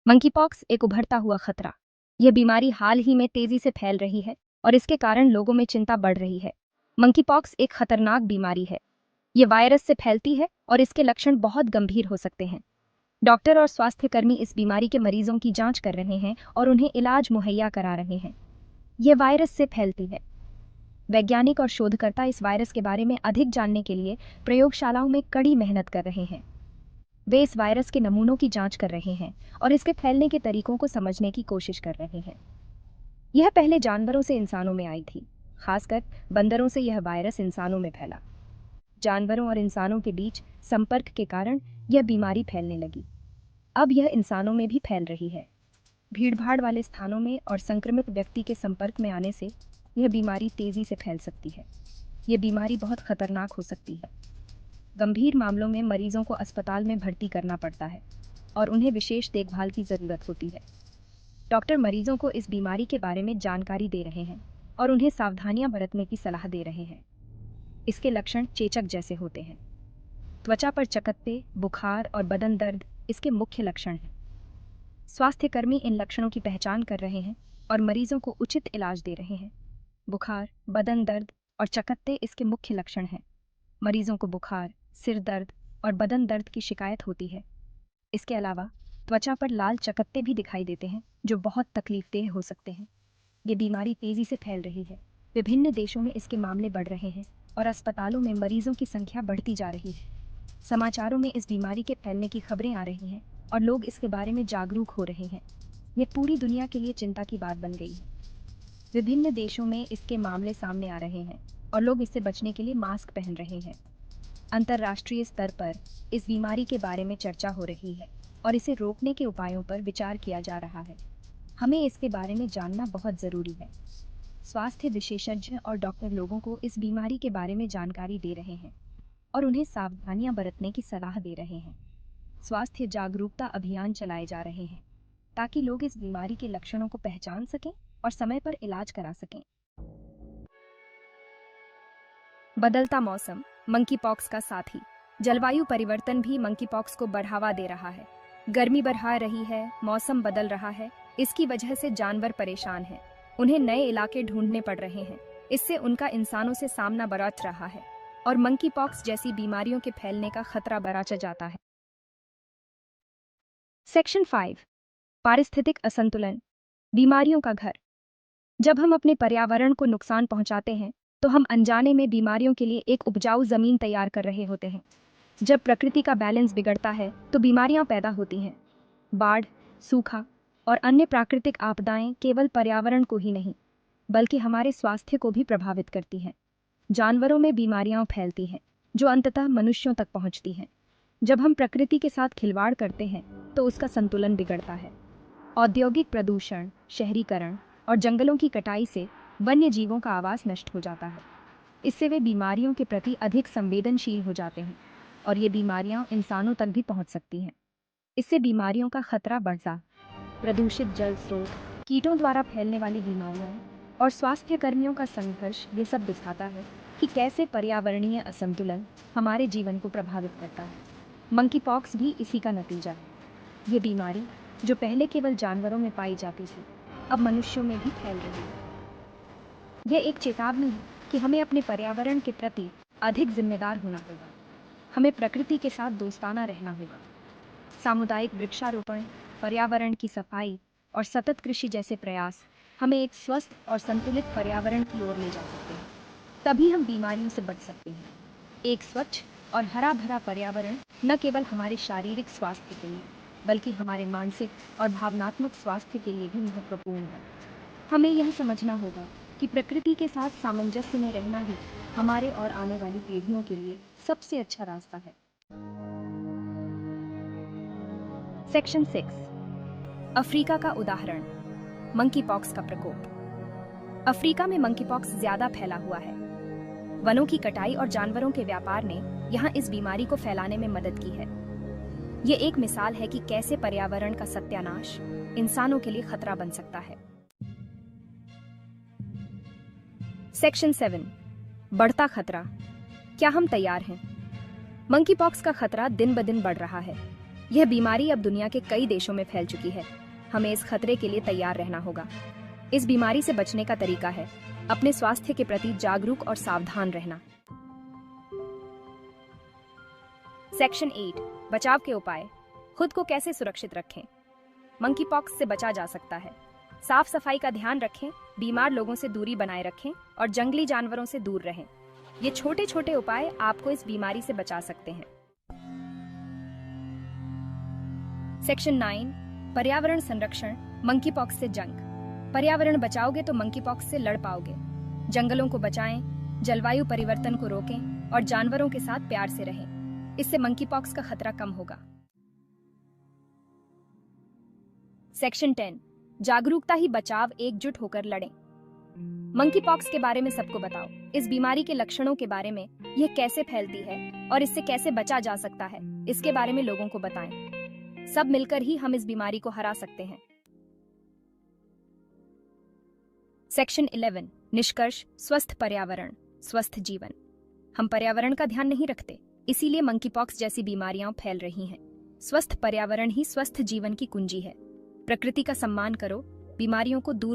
Monkeypox एक उभरता हुआ खतरा। यह बीमारी हाल ही में तेजी से फैल रही है और इसके कारण लोगों में चिंता बढ़ रही है। मंकीपॉक्स एक खतरनाक बीमारी है। ये वायरस से फैलती है और इसके लक्षण बहुत गंभीर हो सकते हैं। डॉक्टर और स्वास्थ्यकर्मी इस बीमारी के मरीजों की जांच कर रहे हैं और उन्हें इलाज मुहैया करा रहे हैं। यह वायरस से फैलती है। वैज्ञानिक और शोधकर्ता इस वायरस के बारे में अधिक जानने के लिए प्रयोगशालाओं में कड़ी मेहनत कर रहे हैं। वे इस वायरस के नमूनों की जांच कर रहे हैं और इसके फैलने के तरीकों को समझने की कोशिश कर रहे हैं। यह पहले जानवरों से इंसानों में आई थी। खासकर बंदरों से यह वायरस इंसानों में फैला। जानवरों और इंसानों के बीच संपर्क के कारण यह बीमारी फैलने लगी। अब यह इंसानों में भी फैल रही है। भीड़भाड़ वाले स्थानों में और संक्रमित व्यक्ति के संपर्क में आने से यह बीमारी तेजी से फैल सकती है। यह बीमारी बहुत खतरनाक हो सकती है। गंभीर मामलों में मरीजों को अस्पताल में भर्ती करना पड़ता है और उन्हें विशेष देखभाल की ज़रूरत होती है। डॉक्टर मरीजों को इस बीमारी के बारे में जानकारी दे रहे हैं और उन्हें सावधानियां बरतने की सलाह दे रहे हैं। इसके लक्षण चेचक जैसे होते हैं। त्वचा पर चकत्ते, बुखार और बदन दर्द इसके मुख्य लक्षण हैं। स्वास्थ्यकर्मी इन लक्षणों की पहचान कर रहे हैं और मरीजों को उचित इलाज दे रहे हैं। बुखार, बदन दर्द और चकत्ते इसके मुख्य लक्षण हैं। मरीजों को बुखार, सिर दर्द और बदन दर्द की शिकायत होती है। इसके अलावा त्वचा पर लाल चकत्ते भी दिखाई देते हैं जो बहुत तकलीफदेह हो सकते हैं। ये बीमारी तेजी से फैल रही है। विभिन्न देशों में इसके मामले बढ़ रहे हैं और अस्पतालों में मरीजों की संख्या बढ़ती जा रही है। समाचारों में इस बीमारी के फैलने की खबरें आ रही हैं और लोग इसके बारे में जागरूक हो रहे हैं। ये पूरी दुनिया के लिए चिंता की बात बन गई है। विभिन्न देशों में इसके मामले सामने आ रहे हैं और लोग इससे बचने के लिए मास्क पहन रहे हैं। अंतर्राष्ट्रीय स्तर पर इस बीमारी के बारे में चर्चा हो रही है और इसे रोकने के उपायों पर विचार किया जा रहा है। हमें इसके बारे में जानना बहुत ज़रूरी है। स्वास्थ्य विशेषज्ञ और डॉक्टर लोगों को इस बीमारी के बारे में जानकारी दे रहे हैं और उन्हें सावधानियां बरतने की सलाह दे रहे हैं। स्वास्थ्य जागरूकता अभियान चलाए जा रहे हैं ताकि लोग इस बीमारी के लक्षणों को पहचान सकें और समय पर इलाज करा सकें। बदलता मौसम मंकीपॉक्स का साथी। जलवायु परिवर्तन भी मंकीपॉक्स को बढ़ावा दे रहा है। गर्मी बढ़ा रही है, मौसम बदल रहा है। इसकी वजह से जानवर परेशान हैं। उन्हें नए इलाके ढूंढने पड़ रहे हैं। इससे उनका इंसानों से सामना बढ़ रहा है और मंकीपॉक्स जैसी बीमारियों के फैलने का खतरा बढ़ता जाता है। सेक्शन 5, पारिस्थितिक असंतुलन, बीमारियों का घर। जब हम अपने पर्यावरण को नुकसान पहुंचाते हैं तो हम अनजाने में बीमारियों के लिए एक उपजाऊ जमीन तैयार कर रहे होते हैं। जब प्रकृति का बैलेंस बिगड़ता है तो बीमारियां पैदा होती हैं। बाढ़, सूखा और अन्य प्राकृतिक आपदाएं केवल पर्यावरण को ही नहीं बल्कि हमारे स्वास्थ्य को भी प्रभावित करती हैं। जानवरों में बीमारियां फैलती हैं जो अंततः मनुष्यों तक पहुंचती हैं। जब हम प्रकृति के साथ खिलवाड़ करते हैं तो उसका संतुलन बिगड़ता है। औद्योगिक प्रदूषण, शहरीकरण और जंगलों की कटाई से वन्य जीवों का आवास नष्ट हो जाता है। इससे वे बीमारियों के प्रति अधिक संवेदनशील हो जाते हैं और ये बीमारियां इंसानों तक भी पहुंच सकती हैं। इससे बीमारियों का खतरा बढ़ता। प्रदूषित जल स्रोत, कीटों द्वारा फैलने वाली बीमारियां और स्वास्थ्य कर्मियों का संघर्ष ये सब दिखाता है कि कैसे पर्यावरणीय असंतुलन हमारे जीवन को प्रभावित करता है। मंकीपॉक्स भी इसी का नतीजा है। ये बीमारी जो पहले केवल जानवरों में पाई जाती थी अब मनुष्यों में भी फैल रही है। यह एक चेतावनी है कि हमें अपने पर्यावरण के प्रति अधिक जिम्मेदार होना होगा। हमें प्रकृति के साथ दोस्ताना रहना होगा। सामुदायिक वृक्षारोपण, पर्यावरण की सफाई और सतत कृषि जैसे प्रयास हमें एक स्वस्थ और संतुलित पर्यावरण की ओर ले जा सकते हैं। तभी हम बीमारियों से बच सकते हैं। एक स्वच्छ और हरा भरा पर्यावरण न केवल हमारे शारीरिक स्वास्थ्य के लिए बल्कि हमारे मानसिक और भावनात्मक स्वास्थ्य के लिए भी महत्वपूर्ण है। हमें यह समझना होगा कि प्रकृति के साथ सामंजस्य में रहना ही हमारे और आने वाली पीढ़ियों के लिए सबसे अच्छा रास्ता है। सेक्शन 6, अफ्रीका का उदाहरण, मंकीपॉक्स का प्रकोप। अफ्रीका में मंकीपॉक्स ज्यादा फैला हुआ है। वनों की कटाई और जानवरों के व्यापार ने यहाँ इस बीमारी को फैलाने में मदद की है। ये एक मिसाल है कि कैसे पर्यावरण का सत्यानाश इंसानों के लिए खतरा बन सकता है। सेक्शन 7, बढ़ता खतरा, क्या हम तैयार हैं? मंकीपॉक्स का खतरा दिन ब दिन बढ़ रहा है। यह बीमारी अब दुनिया के कई देशों में फैल चुकी है। हमें इस खतरे के लिए तैयार रहना होगा। इस बीमारी से बचने का तरीका है अपने स्वास्थ्य के प्रति जागरूक और सावधान रहना। सेक्शन 8 बचाव के उपाय। खुद को कैसे सुरक्षित रखें। मंकी पॉक्स से बचा जा सकता है। साफ सफाई का ध्यान रखें, बीमार लोगों से दूरी बनाए रखें और जंगली जानवरों से दूर रहें। ये छोटे छोटे उपाय आपको इस बीमारी से बचा सकते हैं। सेक्शन 9 पर्यावरण संरक्षण। मंकी पॉक्स से जंग। पर्यावरण बचाओगे तो मंकी पॉक्स से लड़ पाओगे। जंगलों को बचाएं, जलवायु परिवर्तन को रोकें और जानवरों के साथ प्यार से रहें। इससे मंकी पॉक्स का खतरा कम होगा। सेक्शन 10 जागरूकता ही बचाव, एकजुट होकर लड़ें। मंकी पॉक्स के बारे में सबको बताओ। इस बीमारी के लक्षणों के बारे में, यह कैसे फैलती है और इससे कैसे बचा जा सकता है, इसके बारे में लोगों को बताएं। सब मिलकर ही हम इस बीमारी को हरा सकते हैं। सेक्शन 11 निष्कर्ष। स्वस्थ पर्यावरण, स्वस्थ जीवन। हम पर्यावरण का ध्यान नहीं रखते, इसीलिए मंकी पॉक्स जैसी बीमारियां फैल रही हैं। स्वस्थ पर्यावरण ही स्वस्थ जीवन की कुंजी है। प्रकृति का सम्मान करो, बीमारियों को दूर